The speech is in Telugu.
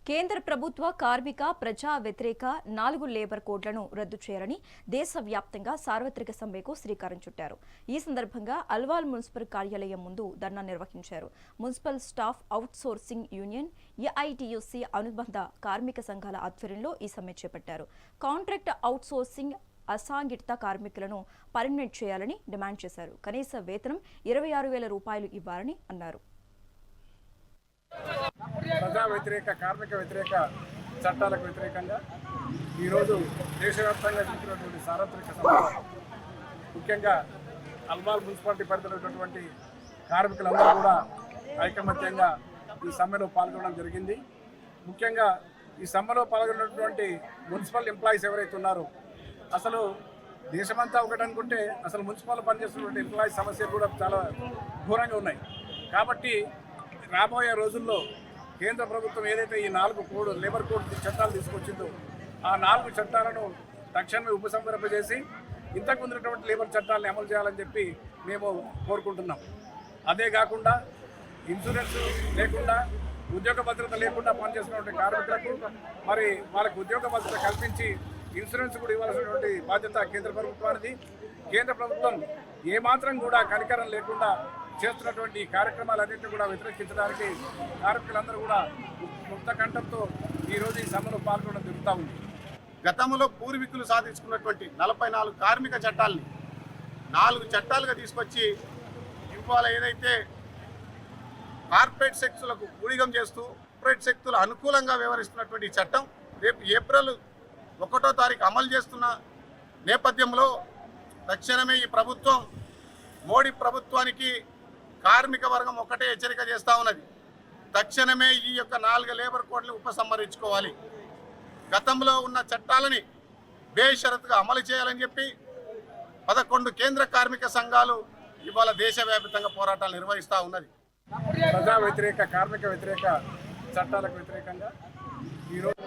కేంద్ర ప్రభుత్వ కార్మిక ప్రజా వ్యతిరేక 4 లేబర్ కోడ్లను రద్దు చేయాలని దేశవ్యాప్తంగా సార్వత్రిక సమ్మెకు శ్రీకారం చుట్టారు. ఈ సందర్భంగా అల్వాల్ మున్సిపల్ కార్యాలయం ముందు ధర్నా నిర్వహించారు. Municipal staff outsourcing union, AITUC అనుబంధ కార్మిక సంఘాల ఆధ్వర్యంలో ఈ సమ్మె చేపట్టారు. కాంట్రాక్ట్ అవుట్సోర్సింగ్ అసాంఘిక కార్మికులను పర్మనెంట్ చేయాలని డిమాండ్ చేశారు. కనీస వేతనం 26,000 రూపాయలు ఇవ్వాలని అన్నారు. ప్రజా వ్యతిరేక కార్మిక వ్యతిరేక చట్టాలకు వ్యతిరేకంగా ఈరోజు దేశవ్యాప్తంగా జరుగుతున్నటువంటి సార్వత్రిక సభలో ముఖ్యంగా అల్వాల్ మున్సిపాలిటీ పరిధిలో ఉన్నటువంటి కార్మికులందరూ కూడా ఐకమత్యంగా ఈ సమ్మెలో పాల్గొనడం జరిగింది. ముఖ్యంగా ఈ సమ్మెలో పాల్గొన్నటువంటి మున్సిపల్ ఎంప్లాయీస్ ఎవరైతే ఉన్నారో, అసలు దేశమంతా ఒకటి అనుకుంటే అసలు మున్సిపల్ పనిచేస్తున్నటువంటి ఎంప్లాయీస్ సమస్యలు కూడా చాలా ఘోరంగా ఉన్నాయి. కాబట్టి రాబోయే రోజుల్లో కేంద్ర ప్రభుత్వం ఏదైతే ఈ 4 లేబర్ కోడ్ చట్టాలు తీసుకొచ్చిందో ఆ 4 చట్టాలను తక్షణమే ఉపసంహరింపజేసి ఇంతకు ముందున్నటువంటి లేబర్ చట్టాలను అమలు చేయాలని చెప్పి మేము కోరుకుంటున్నాం. అదే కాకుండా ఇన్సూరెన్స్ లేకుండా, ఉద్యోగ భద్రత లేకుండా పనిచేస్తున్నటువంటి కార్మికులకు మరి వాళ్ళకు ఉద్యోగ భద్రత కల్పించి ఇన్సూరెన్స్ కూడా ఇవ్వాల్సినటువంటి బాధ్యత కేంద్ర ప్రభుత్వానికి. కేంద్ర ప్రభుత్వం ఏమాత్రం కూడా కనికరం లేకుండా చేస్తున్నటువంటి కార్యక్రమాలన్నింటినీ కూడా వ్యతిరేకించడానికి కార్మికులందరూ కూడా ముక్త కంఠంతో ఈరోజు ఈ సమ్మెలో పాల్గొనడం జరుగుతూ ఉంది. గతంలో పూర్వీకులు సాధించుకున్నటువంటి 44 కార్మిక చట్టాలని 4 చట్టాలుగా తీసుకొచ్చి ఇవాళ ఏదైతే కార్పొరేట్ శక్తులకు ఊడిగం చేస్తూ కార్పొరేట్ శక్తులు అనుకూలంగా వ్యవహరిస్తున్నటువంటి చట్టం రేపు ఏప్రిల్ 1వ తారీఖు అమలు చేస్తున్న నేపథ్యంలో తక్షణమే ఈ ప్రభుత్వం, మోడీ ప్రభుత్వానికి కార్మిక వర్గం ఒకటే హెచ్చరిక చేస్తూ ఉన్నది. తక్షణమే ఈ యొక్క 4 లేబర్ కోడ్లు ఉపసంహరించుకోవాలి. గతంలో ఉన్న చట్టాలని బేషరతుగా అమలు చేయాలని చెప్పి 11 కేంద్ర కార్మిక సంఘాలు ఇవాళ దేశవ్యాప్తంగా పోరాటాలు నిర్వహిస్తూ ఉన్నది. ప్రజా వ్యతిరేక కార్మిక వ్యతిరేక చట్టాలకు వ్యతిరేకంగా ఈరోజు